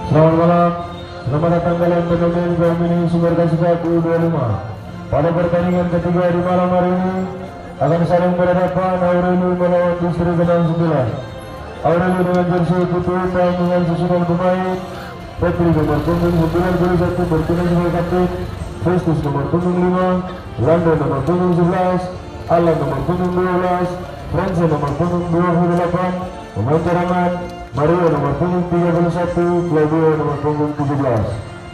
Selamat malam, selamat datang kalian pemain Gramini Sumber Kasih 25. Pada pertandingan ketiga di malam hari ini akan saling berhadapan Aurelio melawan Distri Genang 9. Aurelio dengan jersey putih hitam dengan susunan pemain Petri nomor punggung 91 bertugas sebagai kapten, Festus nomor punggung 5, Lando nomor punggung 11, Alan nomor punggung 12, Franza nomor punggung 28, pemain cadangan Mario nomor punggung 31, Claudio nomor punggung 17.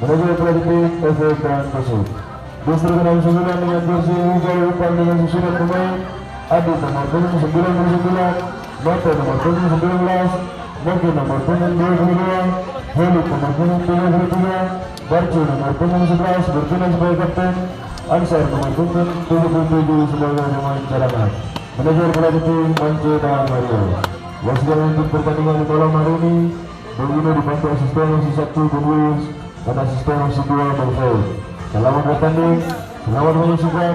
Manajer pelatih FF dan Persib. Distri Genang 9 dengan jersey hijau hitam dengan susunan pemain Adit nomor punggung 99, Mata nomor punggung 19, Mungkin nomor punggung 22, Helik nomor punggung 33, Barco nomor punggung 11 bertugas sebagai kapten, Ansar nomor punggung 77 sebagai pemain cadangan. Manajer pelatih Mance dan Mario. Wasit untuk pertandingan di malam hari ini begini dibantu asisten si 1 Denwis dan asisten si 2 Berfel. Selamat bertanding, selamat menyaksikan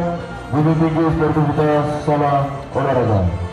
Bukit Tinggi Sportivitas Salah Olahraga.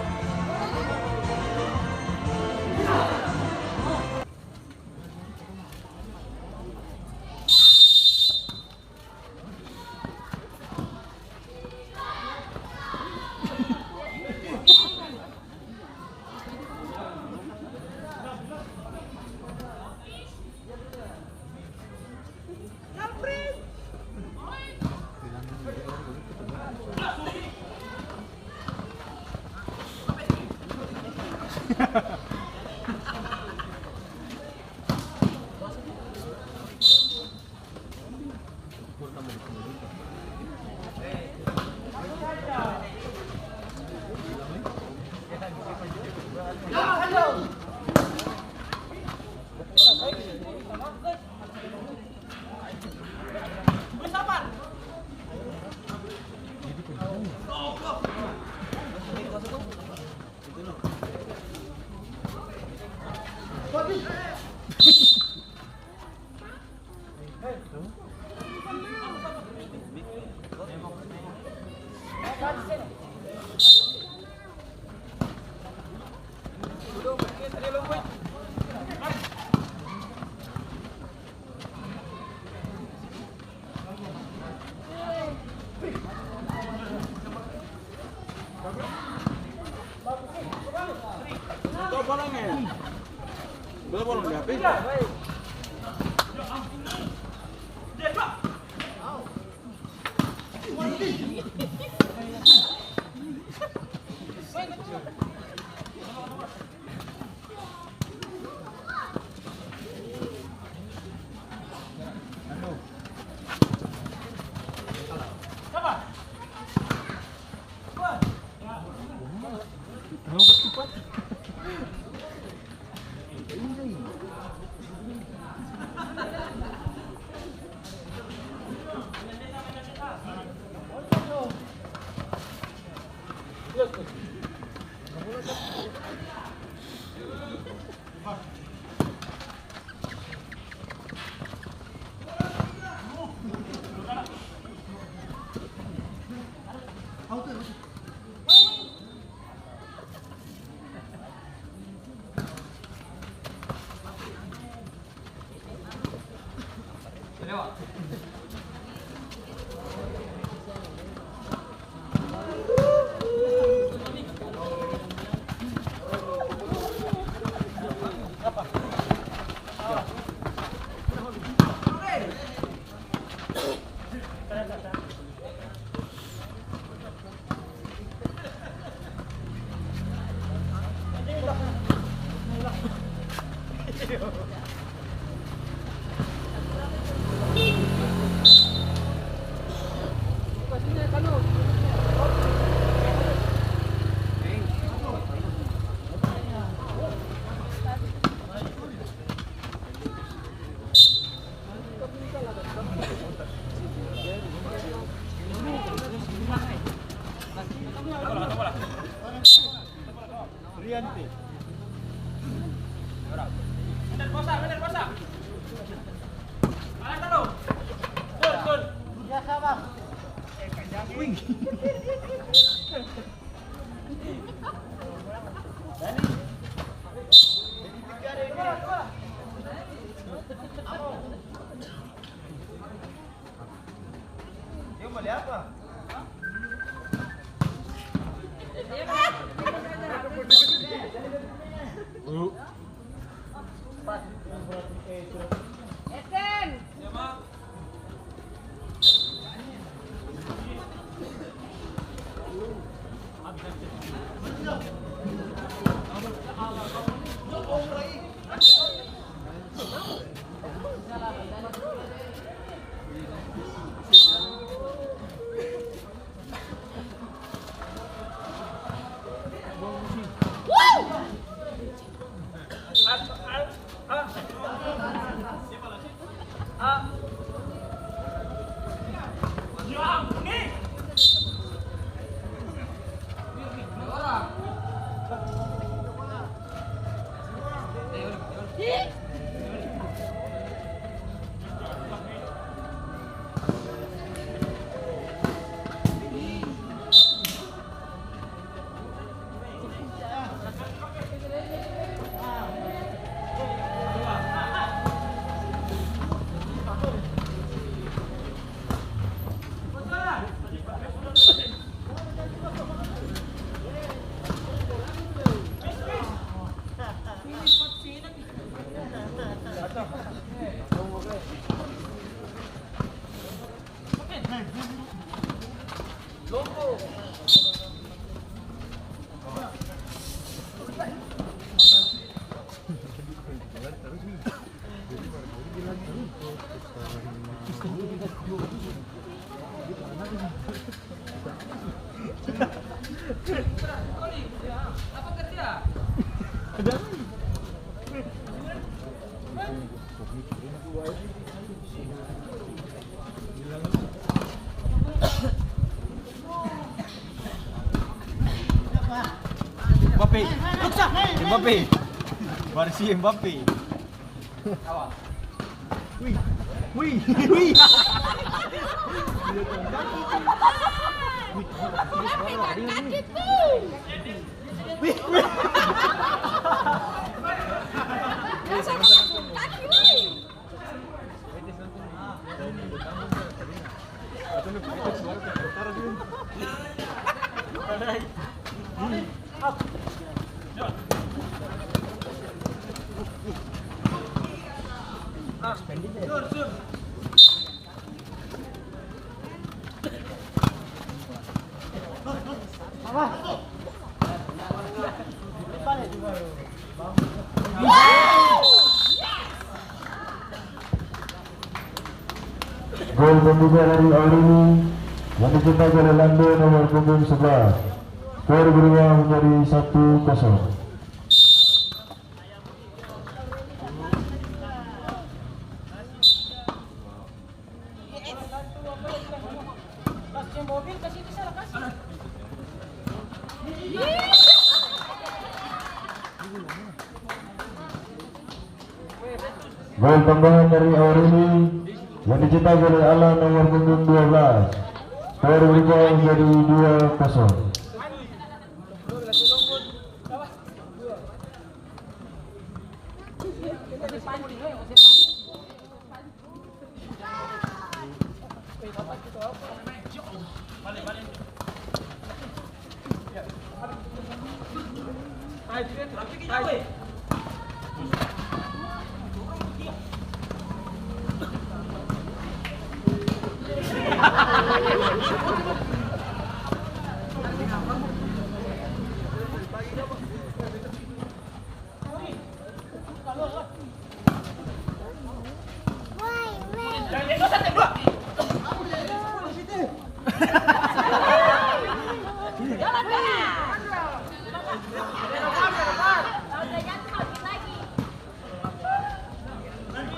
Mbappe. Versi Mbappe. Wih. Wih. Wih. Gol pembuka dari Aurini yang dicetak oleh Lando nomor punggung 11. Skor berubah menjadi 1-0. Gol tambahan dari Aurini yang dicetak oleh Alan nomor punggung 12. Skor berubah menjadi 2-0.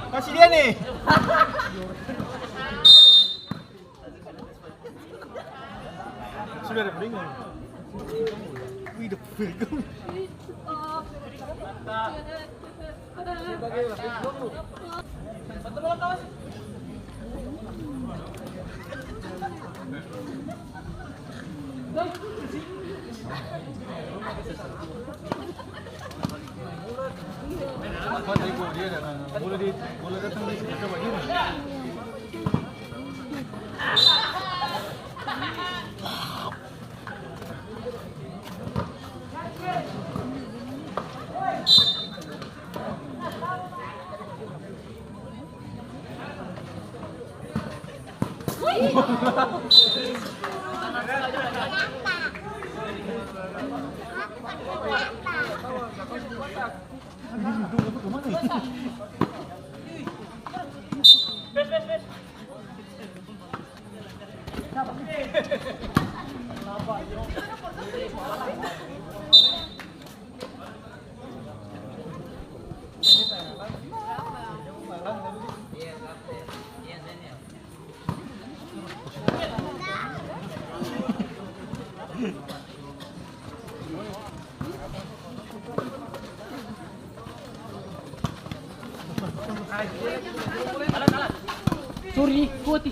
Kasih dia nih. Sudah ada peringatan. Wih, udah peringatan. Bola datang di coba gini. Sorry, kuati.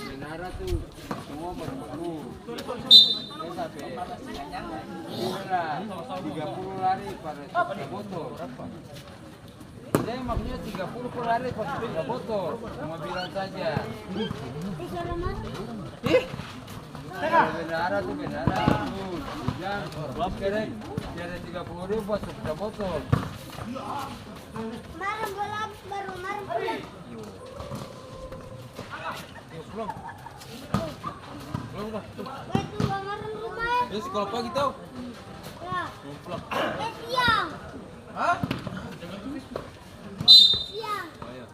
Menara tuh semua baru-baru. Sampai 30 lari pada sepeda motor. Saya maksudnya 30 per lari pada sepeda motor. Cuma bilang saja. Menara tuh menara. Jangan keren. Jadi 30.000 buat sepeda motor. Marah bola baru marah pulang. Belum. Belum dah. Itu marah rumah. Ya sekolah pagi tau. Ya. Siang. Hah? Siang. Ayo.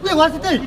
Wih, wasit eh.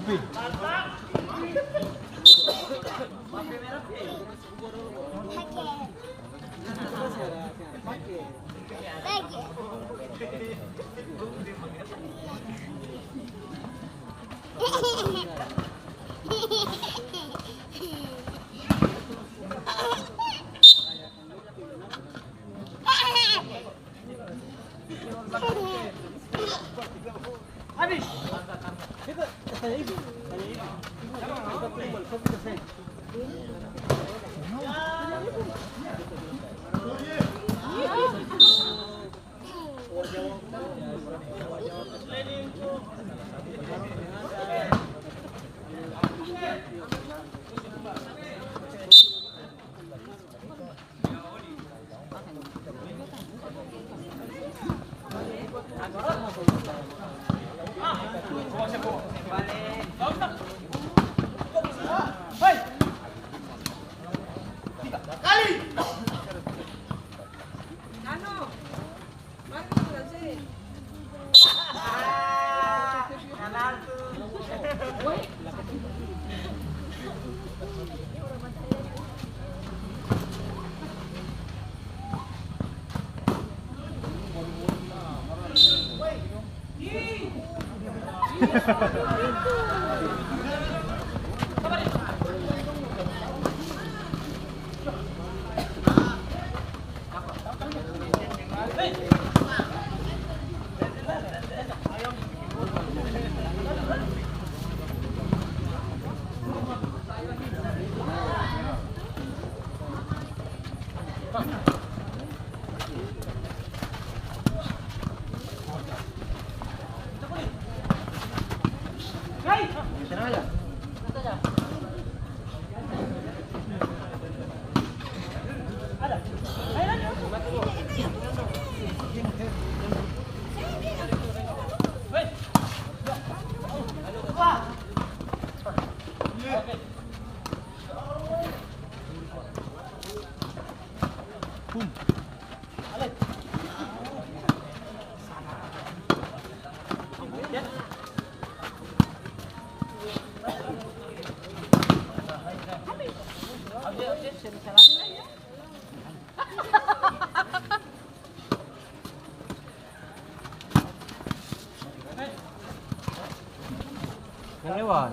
Cuy. Lewat.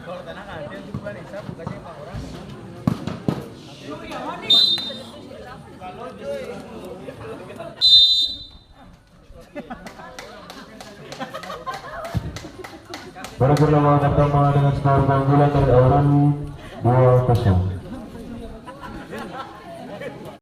Kalau tenang ada juga nih, saya bukannya Pak orang. Baru pertama dengan skor keunggulan dari Aureli 2-0.